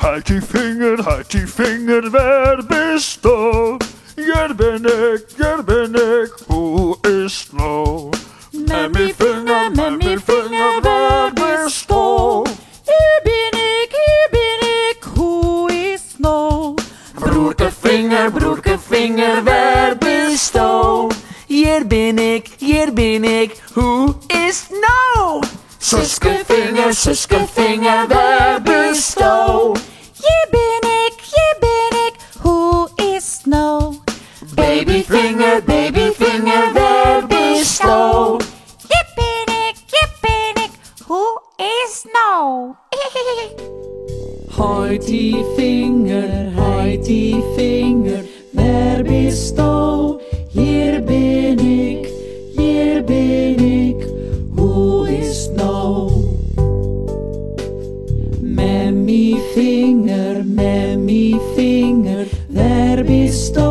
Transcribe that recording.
halt die Finger, wer bist du? Hier bin ich, hoe ist nou? Met mijn vinger, wer bist du? Hier bin ik, hoe is nou? Broerke vinger, wer bist du? Hier bin ik, hoe is nou? Suske vinger, wer bist du? Hier bin ik, hoe is nou? Baby vinger, wer bist du? Hier bin ik, hoe is nou? Halt die Finger, wer bist du? Hier bin ik, hoe is nou? Met mijn vinger, wer bist du?